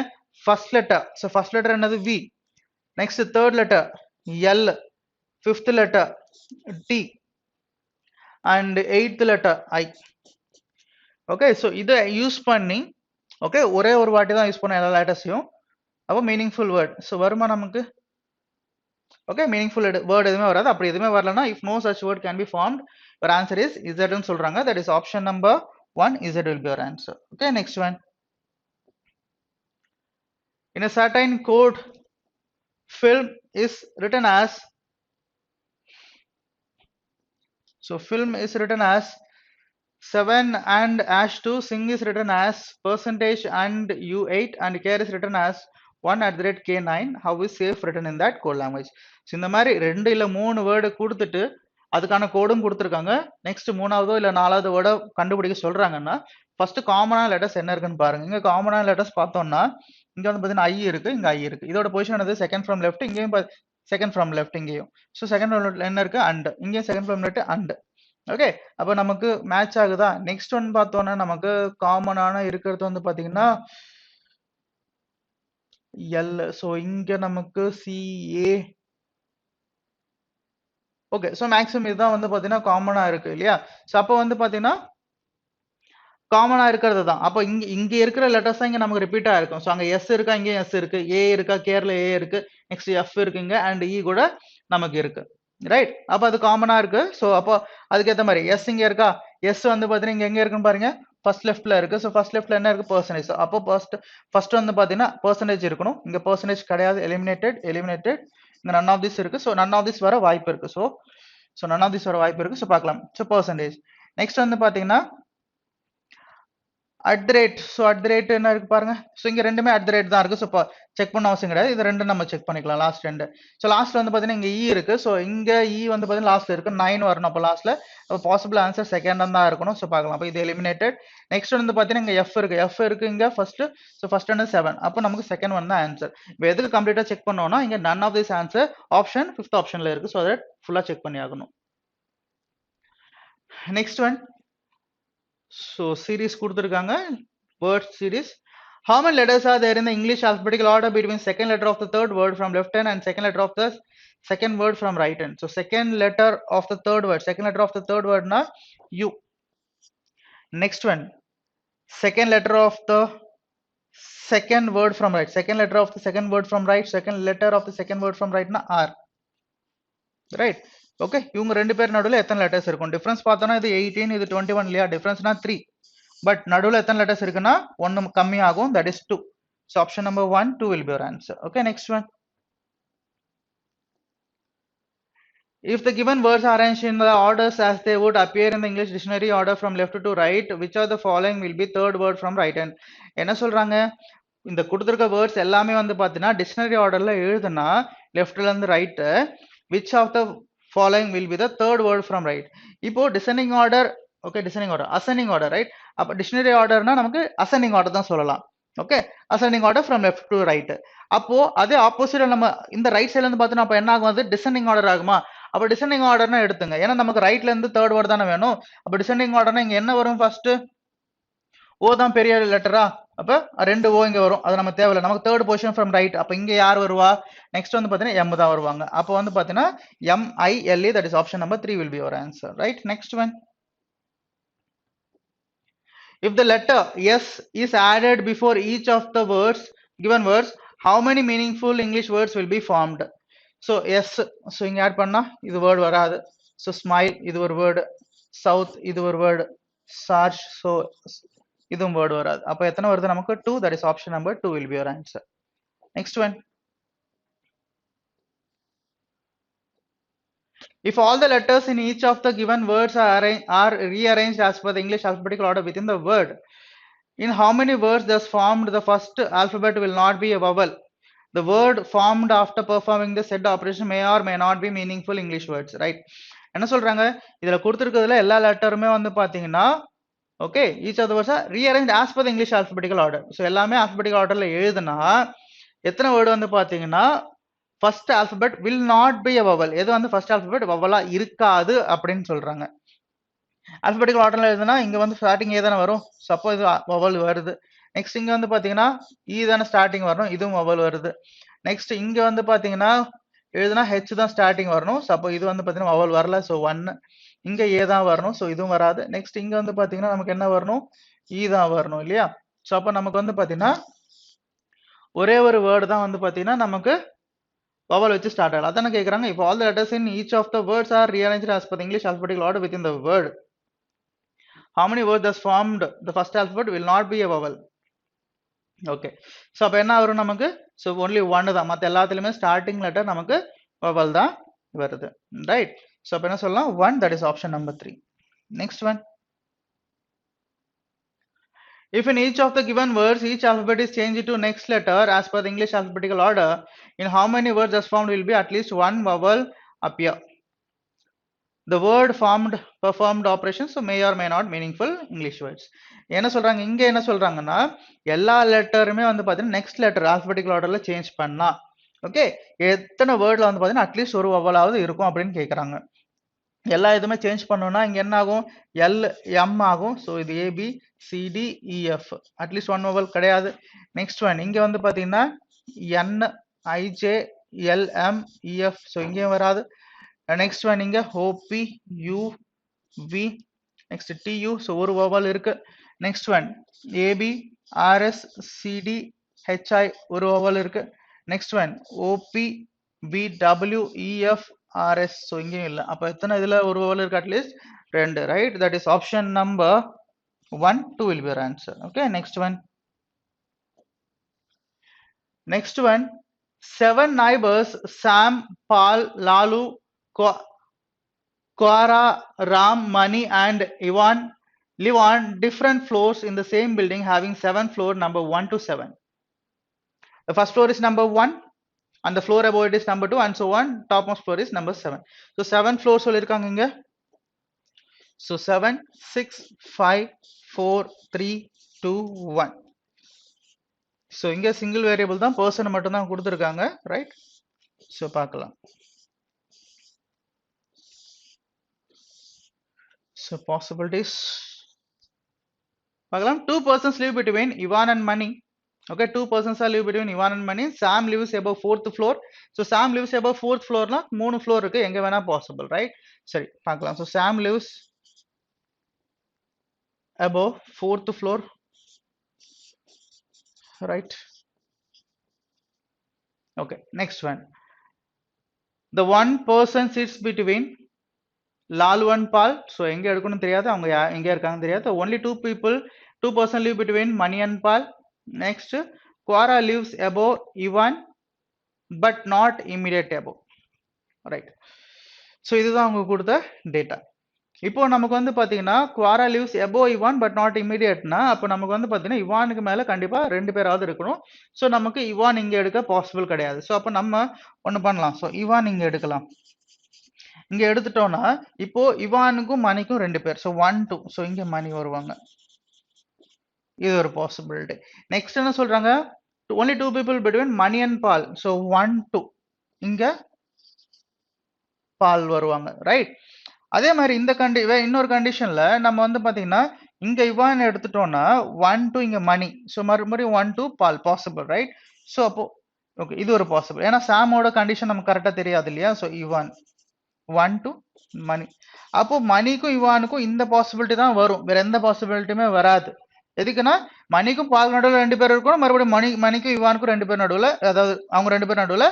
First letter. So first letter என்னது? V. Next third letter L. Fifth letter T. And eighth letter I. Okay, so இதை use பண்ணி okay ஒரே ஒரு வாட்டி தான் யூஸ் பண்ண எல்லா லேட்டர்ஸையும். அப்போ மீனிங்ஃபுல் வேர்ட். ஸோ வருமா நமக்கு? ஓகே, மீனிங்ஃபுல் வேர்ட் எதுவுமே வராது. அப்படி எதுவுமே வரலன்னா if no such word can be formed, your answer is இசட்னு சொல்றாங்க. That is option number 1, Z will be your answer. Okay, next one. In a certain code, film is written as, so film is written as 7 and #2, sing is written as percentage and U8, and care is written as 1@K9. How is safe written in that code language? So இந்த மாதிரி 2 இல்ல 3 word கொடுத்துட்டு அதுக்கான கோடும் கொடுத்துருக்காங்க. Next மூணாவதோ இல்ல நாலாவது வேர்டோ கண்டுபிடிக்க சொல்றாங்கன்னா ஃபர்ஸ்ட் காமனான லெட்டர்ஸ் என்ன இருக்குன்னு பாருங்க. இங்க காமனான லெட்டர்ஸ் பார்த்தோம்னா இங்க வந்து பாத்தீங்கன்னா ஐ இருக்கு, இங்க ஐ இருக்கு. இதோட பொசிஷன் என்னது? Second from left. இங்கேயும் செகண்ட் ஃப்ரம் லெஃப்ட் இங்கேயும். ஸோ செகண்ட் ஃப்ரம் லெஃப்ட் என்ன இருக்கு? அண்ட். இங்கேயும் second from left and. Okay, அப்ப நமக்கு மேட்ச் ஆகுதா? நெக்ஸ்ட் ஒன் பார்த்தோம்னா நமக்கு காமனான இருக்கிறது வந்து பாத்தீங்கன்னா எல். ஸோ இங்க நமக்கு CA. ஓகே, ஸோ மேக்ஸிமம் இதுதான் வந்து பாத்தீங்கன்னா காமனா இருக்கு இல்லையா? ஸோ அப்போ வந்து பாத்தீங்கன்னா காமனா இருக்கிறது தான். அப்போ இங்க இருக்கிற லெட்டர்ஸ் தான் இங்க நமக்கு ரிப்பீட் ஆயிருக்கும். ஸோ அங்க எஸ் இருக்கா, இங்கேயும் எஸ் இருக்கு, ஏ இருக்கா, கேர்ல ஏ இருக்கு, நெக்ஸ்ட் எஃப் இருக்குங்க, அண்ட் இ கூட நமக்கு இருக்கு. ரைட்? அப்ப அது காமனா இருக்கு. ஸோ அப்போ அதுக்கேற்ற மாதிரி எஸ் இங்க இருக்கா, எஸ் வந்து பாத்தீங்கன்னா இங்க எங்க இருக்குன்னு பாருங்க, ஃபர்ஸ்ட் லெஃப்ட்ல இருக்கு. ஸோ ஃபர்ஸ்ட் லெஃப்ட்ல என்ன இருக்கு? பர்சன்டேஜ். அப்போ ஃபர்ஸ்ட் வந்து பாத்தீங்கன்னா பர்சன்டேஜ் இருக்கணும். இங்க பர்சன்டேஜ் கிடையாது, எலிமினேட்டட். இங்க நன் ஆஃப் திஸ் இருக்கு. ஸோ நன் ஆஃப் திஸ் வர வாய்ப்பு இருக்கு. ஸோ நன் ஆஃப் திஸ் வர வாய்ப்பு இருக்கு. ஸோ பார்க்கலாம். So percentage. நெக்ஸ்ட் வந்து பாத்தீங்கன்னா at the rate. So at the rate என்ன இருக்கு பாருங்க. ஸோ இங்க ரெண்டுமே அட் த ரேட் தான் இருக்கு. ஸோ இப்போ செக் பண்ண அவசியம் கிடையாது. இது ரெண்டு நம்ம செக் பண்ணிக்கலாம். லாஸ்ட் ரெண்டு. ஸோ லாஸ்ட்ல வந்து பாத்தீங்கன்னா இங்க இ இருக்கு. ஸோ இங்க இ வந்து பாத்தீங்கன்னா லாஸ்ட்ல இருக்கு 9 வரணும். அப்போ லாஸ்ட்ல பாசிபிள் ஆன்சர் செகண்ட் தான் இருக்கணும். ஸோ பார்க்கலாம். அப்போ இது எலிமினேட்டட். நெக்ஸ்ட் வந்து பாத்தீங்கன்னா இங்க எஃப் இருக்கு இங்க ஃபர்ஸ்ட். ஸோ ஃபர்ஸ்ட் வந்து 7. அப்போ நமக்கு செகண்ட் ஒன் தான் ஆன்சர். இப்போ எதுக்கு கம்ப்ளீட்டா செக் பண்ணோம்னா இங்க none of this answer option 5th ஆப்ஷன்ல இருக்கு. ஸோ அதை ஃபுல்லா செக் பண்ணி ஆகணும். Next one. ஸோ சீரீஸ் கொடுத்துருக்காங்க. word series. How many letters are there in the English alphabetical order between second letter of the third word from left hand and second letter of the second word from right hand? So second letter of the third word na U. Next one, second letter of the second word from right, second letter of the second word from right, second letter of the second word from right na R. Right? Okay, இவங்க ரெண்டு பேர் நடுவுல எத்தனை letters இருக்கும்? Difference பார்த்தோம்னா இது 18 இது 21 இல்லையா? டிஃபரன்ஸ்னா 3. பட் நடுவுல எத்தனை லெட்டர்ஸ் இருக்குன்னா ஒன்னு கம்மி ஆகும். That is 2. So option number 1, 2 will be your answer. Okay, next one. If the given words are arranged in the orders as they would appear in the English dictionary order from left to right, which of the following will be third word from right hand? என்ன சொல்றாங்க? இந்த கொடுத்திருக்க words எல்லாமே வந்து பாத்தீங்கன்னா dictionary ஆர்டர்ல எழுதுனா லெஃப்ட்ல இருந்து right, which of the following will be the third word from right? இப்போ descending order, okay descending order, ascending order, right? அப்ப டிக்ஷனரி ஆர்டர்னா நமக்கு ascending order தான் சொல்லலாம். Okay, ascending order from left to right. அப்போ அதே ஆப்போசிட்ல நம்ம இந்த ரைட் சைடுல இருந்து பார்த்தோம்னா அப்ப என்ன ஆகும்? அது டிசெண்டிங் ஆர்டர் ஆகுமா? அப்ப டிசெண்டிங் ஆர்டர்னா எடுத்துங்க. ஏன்னா நமக்கு ரைட்ல இருந்து தேர்ட் வேர்ட் தானே வேணும். அப்ப டிசெண்டிங் ஆர்டர்னா இங்க என்ன வரும்? ஃபர்ஸ்ட் ஓ தான் பெரிய லெட்டரா? அப்ப ரெண்டு ஓ இங்க வரும். அது நம்ம தேவையில்லை. நமக்கு தேர்ட் பொசிஷன் ஃப்ரம் ரைட். அப்ப இங்க யார் வருவா? நெக்ஸ்ட் வந்து பாத்தீங்கன்னா எம் தான் வருவாங்க. அப்ப வந்து பாத்தீங்கன்னா MILE, that is option number 3 will be your answer. Right? Next one. If the letter S is added before each of the words, given words, how many meaningful English words will be formed? So S, so இங்க add பண்ணா இது word வராது. So smile இது ஒரு word, south இது ஒரு word, sarge so இதுவும் word வராது. அப்ப எத்தனை வருது நமக்கு? 2, that is option number 2 will be your answer. Next one. If all the letters in each of the given words are rearranged as per the English alphabetical order within the word, in how many words thus formed the first alphabet will not be a vowel? The word formed after performing the said operation may or may not be meaningful English words. Right? என்ன சொல்றாங்க? இதுல கொடுத்திருக்கிறதுல எல்லா லெட்டருமே வந்து பாத்தீங்கன்னா okay each of the words are rearrange as per the English alphabetical order. So எல்லாமே alphabetical ஆர்டர்ல எழுதுனா எத்தனை வேர்டு வந்து பாத்தீங்கன்னா first alphabet will not be a vowel. எது வந்து ஃபர்ஸ்ட் ஆல்பபெட் வவலா இருக்காது அப்படின்னு சொல்றாங்க. ஆல்பபெட்டிக்கல் ஆர்டர்ல எழுதுனா இங்க வந்து ஸ்டார்டிங் ஏ தானே வரும். சப்போஸ் வவல் வருது. நெக்ஸ்ட் இங்க வந்து பாத்தீங்கன்னா இ தானே ஸ்டார்டிங் வரணும். இதுவும் வவல் வருது. நெக்ஸ்ட் இங்க வந்து பாத்தீங்கன்னா எழுதுனா ஹெச் தான் ஸ்டார்டிங் வரணும். அப்போ இது வந்து பாத்தீங்கன்னா வவல் வரல. ஸோ 1. இங்க ஏ தான் வரணும். ஸோ இதுவும் வராது. நெக்ஸ்ட் இங்க வந்து பாத்தீங்கன்னா நமக்கு என்ன வரணும்? இ தான் வரணும் இல்லையா? ஸோ அப்போ நமக்கு வந்து பாத்தீங்கன்னா ஒரே ஒரு வேர்டு தான் வந்து பாத்தீங்கன்னா நமக்கு வவல் வச்சு ஸ்டார்ட் ஆகலாம். அதானே கேட்கறாங்க. இப்போ all the letters in each of the words are rearranged as per the English alphabetical order within the word, how many words thus formed the first alphabet will not be a vowel? Okay, so அப்போ என்ன வரும் நமக்கு? So only 1 தான். மற்ற எல்லாத்துலயுமே starting letter நமக்கு vowel தான் வருது. ரைட்? ஸோ அப்போ என்ன சொல்லலாம்? 1, that is option number 3. Next one. If in each of the given words each alphabet is changed to next letter as per the English alphabetical order, in how many words thus formed will be at least one vowel appear? The word formed performed operations, so may or may not meaningful English words. என்ன சொல்றாங்க? இங்க என்ன சொல்றாங்கன்னா எல்லா லெட்டருமே வந்து பாத்தீங்கன்னா next letter alphabetical ஆர்டர்ல சேஞ்ச் பண்ணா ஓகே எத்தனை வேர்ட்ல வந்து பாத்தீங்கன்னா அட்லீஸ்ட் ஒரு வவலாவது இருக்கும் அப்படின்னு கேக்குறாங்க. எல்லா இதுமே சேஞ்ச் பண்ணோம்னா இங்க என்ன ஆகும்? எல் எம் ஆகும். ஸோ இது A B C D E F, at least one vowel கிடையாது. நெக்ஸ்ட் ஒன் இங்க வந்து பாத்தீங்கன்னா N I J L M E F, so இங்கேயும் வராது. நெக்ஸ்ட் ஒன் இங்க O P U V, next T U, so ஒரு வவல் இருக்கு. Next one A B R S C D H I, ஒரு வவல் இருக்கு. Next one O P P W E F R S, so இங்கேயும் இல்லை. அப்போ எத்தனை இதுல ஒரு வவல் இருக்கு? At least 2. Right? That is option number 1, 2 will be your answer. Okay, next one. Next one. 7 neighbors Sam, Paul, Lalu, Quara, Ram, Mani and Ivan live on different floors in the same building having 7 floor number 1 to 7. The first floor is number 1 and the floor above it is number 2 and so on. Topmost floor is number 7. So 7 floors சொல்லிருக்காங்க இங்க. So 7, 6, 5, 4, 3, 2, 1. So இங்க single variable தான் person மட்டும் தான் கொடுத்திருக்காங்க, right? So பார்க்கலாம். So possibilities. பார்க்கலாம். 2 persons live between Ivan and Mani. Okay, 2 persons are live between Ivan and Mani. Sam lives above 4th floor. So Sam lives above 4th floor னா 3 floor இருக்கு, எங்க வேணா possible, right? சரி பார்க்கலாம். So Sam lives above 4th floor, right? Okay, next one. The one person sits between Lalu and Pal. So எங்க எடுக்கணும் தெரியாது, அவங்க எங்க இருக்காங்க தெரியாது. Only two person live between Mani and Pal. Next, Quara lives above Ivan but not immediate above, right? So இதுதான் அவங்க கொடுத்த டேட்டா. இப்போ நமக்கு வந்து பாத்தீங்கன்னா Quara lives above Ivan but not immediateனா அப்போ நமக்கு வந்து பாத்தீங்கன்னா இவானுக்கு மேல கண்டிப்பா 2 பேராவது இருக்கணும். ஸோ நமக்கு இவான் இங்க எடுக்க பாசிபிள் கிடையாது. ஸோ அப்போ நம்ம ஒன்று பண்ணலாம். ஸோ இவான் இங்க எடுக்கலாம். இங்க எடுத்துட்டோம்னா இப்போ இவானுக்கும் மணிக்கும் 2 பேர். ஸோ 1, 2. ஸோ இங்க மணி வருவாங்க. இது ஒரு பாசிபிலிட்டி. நெக்ஸ்ட் என்ன சொல்றாங்க, only 2 people between Mani and Pal. So 1, 2. இங்க பால் வருவாங்க, ரைட்? அதே மாதிரி இந்த இன்னொரு கண்டிஷன்ல நம்ம வந்து பாத்தீங்கன்னா இங்க இவான் எடுத்துட்டோம்னா 1, 2 இங்க மணி. ஸோ மறுபடியும் 1, 2 பால் பாசிபிள், ரைட்? ஸோ அப்போ ஓகே, இது ஒரு பாசிபிள். ஏன்னா சாமோட கண்டிஷன் நமக்கு கரெக்டா தெரியாது இல்லையா? ஸோ இவான் 1 to மணி. அப்போ மணிக்கும் இவானுக்கும் இந்த பாசிபிலிட்டி தான் வரும், வேற எந்த பாசிபிலிட்டியுமே வராது. எதுக்குன்னா மணிக்கும் பால் நடுவில் 2 பேர் இருக்கணும், மறுபடியும் மணிக்கும் இவானுக்கும் 2 பேர் நடுவில், அதாவது அவங்க 2 பேர் நடுவில்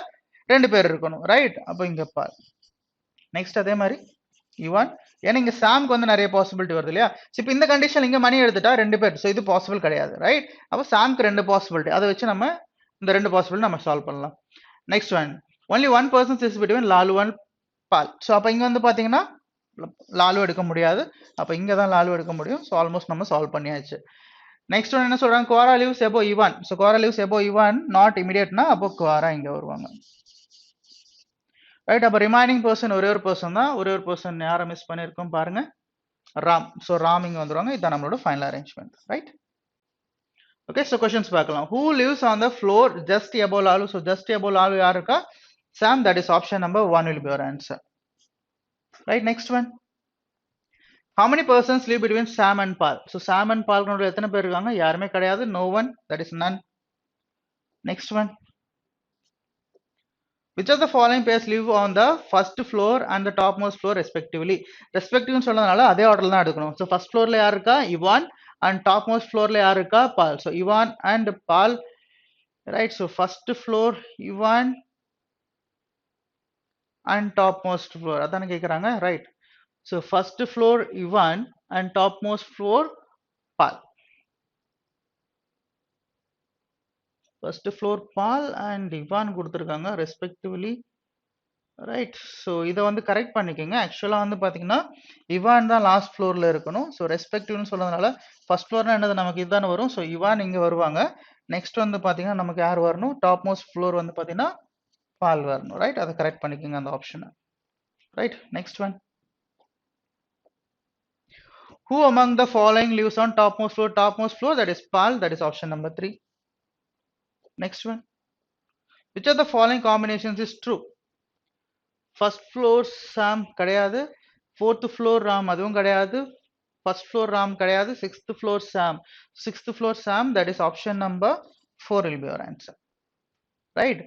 2 பேர் இருக்கணும், ரைட்? அப்போ இங்க பால். நெக்ஸ்ட் அதே மாதிரி இவான், ஏன்னா இங்க சாம்க்கு வந்து நிறைய பாசிபிலிட்டி வருது இல்லையா? இப்போ இந்த கண்டிஷன் இங்க மணி எடுத்துட்டா 2 பேர், ஸோ இது பாசிபிள் கிடையாது, ரைட்? அப்போ சாம்க்கு 2 பாசிபிலிட்டி, அதை வச்சு நம்ம இந்த 2 பாசிபிலிட்டி நம்ம சால்வ் பண்ணலாம். Next one, only one person is between Lalu and Paul. So அப்போ இங்க வந்து பாத்தீங்கன்னா லாலு எடுக்க முடியாது, அப்போ இங்க தான் லாலு எடுக்க முடியும். ஸோ ஆல்மோஸ்ட் நம்ம சால்வ் பண்ணியாச்சு. நெக்ஸ்ட் ஒன் என்ன சொல்றாங்க, குவாரா லிவ்ஸ் எபோ இவான். ஸோ குவாரா லிவ்ஸ் எபோ இவான் நாட் இமிடியேட்னா அப்போ குவாரா இங்க வருவாங்க, ரைட்? அப்போ ரிமைனிங் பர்சன் ஒரே ஒரு பர்சன் தான். ஒரே ஒரு பர்சன் யாரை மிஸ் பண்ணியிருக்கோம் பாருங்க, ராம். ஸோ ராம் இங்க வந்துருவாங்க. இதுதான் நம்மளோட final arrangement, right? Okay, so questions பார்க்கலாம். Who lives on the floor just above Lalu? So just above Lalu யார் இருக்கா? Sam. That is option number 1 will be your answer, right? Next one, how many persons live between Sam and Paul? So Sam and Paul நடுவுல எத்தனை பேர் இருக்காங்க? யாருமே கிடையாது, no one, that is none. Next one, which of the following pairs live on the first floor and the topmost floor respectively? Respective சொல்றதுனால அதே ஆர்டர்ல தான் எடுக்கணும். So first floorல யார் இருக்கா? Ivan. And topmost floorல யார் இருக்கா? Paul. So Ivan and Paul, right? So first floor Ivan and topmost floor, அதானே கேக்குறாங்க, right? So first floor Ivan and topmost floor Paul. First floor Paul and Ivan கொடுத்திருக்காங்க respectively, right? So இதை வந்து correct பண்ணிக்கோங்க. ஆக்சுவலா வந்து பாத்தீங்கன்னா Ivan தான் லாஸ்ட் ஃப்ளோர்ல இருக்கணும். ஸோ ரெஸ்பெக்டிவ்னு சொல்றதுனால ஃபர்ஸ்ட் ஃப்ளோர்னா என்னது, நமக்கு இதுதானே வரும். ஸோ இவான் இங்க வருவாங்க. நெக்ஸ்ட் வந்து பாத்தீங்கன்னா நமக்கு யார் வரணும்? டாப் மோஸ்ட் ஃப்ளோர் வந்து பாத்தீங்கன்னா பால் வரணும், ரைட்? அதை கரெக்ட் பண்ணிக்கோங்க அந்த ஆப்ஷனை, right? Next one, who among the following lives on topmost floor? Topmost floor, that is Paul. That is option number 3. Next one, which of the following combinations is true? First floor Sam கிடையாது, fourth floor Ram அதுவும் கிடையாது, first floor Ram கிடையாது, sixth floor Sam, that is option number 4 will be your answer, right?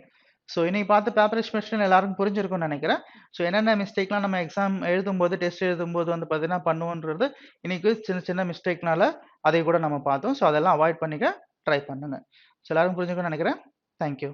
So இன்னைக்கு பார்த்து paper expression எல்லாருக்கும் புரிஞ்சிருக்கும்னு நினைக்கிறேன். So என்னென்ன மிஸ்டேக்லாம் நம்ம எக்ஸாம் எழுதும்போது டெஸ்ட் எழுதும்போது வந்து பார்த்தீங்கன்னா பண்ணுவோன்றது இன்னைக்கு சின்ன சின்ன மிஸ்டேக்னால அதை கூட நம்ம பார்த்தோம். ஸோ அதெல்லாம் அவாய்ட் பண்ணிக்க ட்ரை பண்ணுங்க. ஸோ எல்லாருக்கும் புரிஞ்சுக்கணும்னு நினைக்கிறேன். தேங்க்யூ.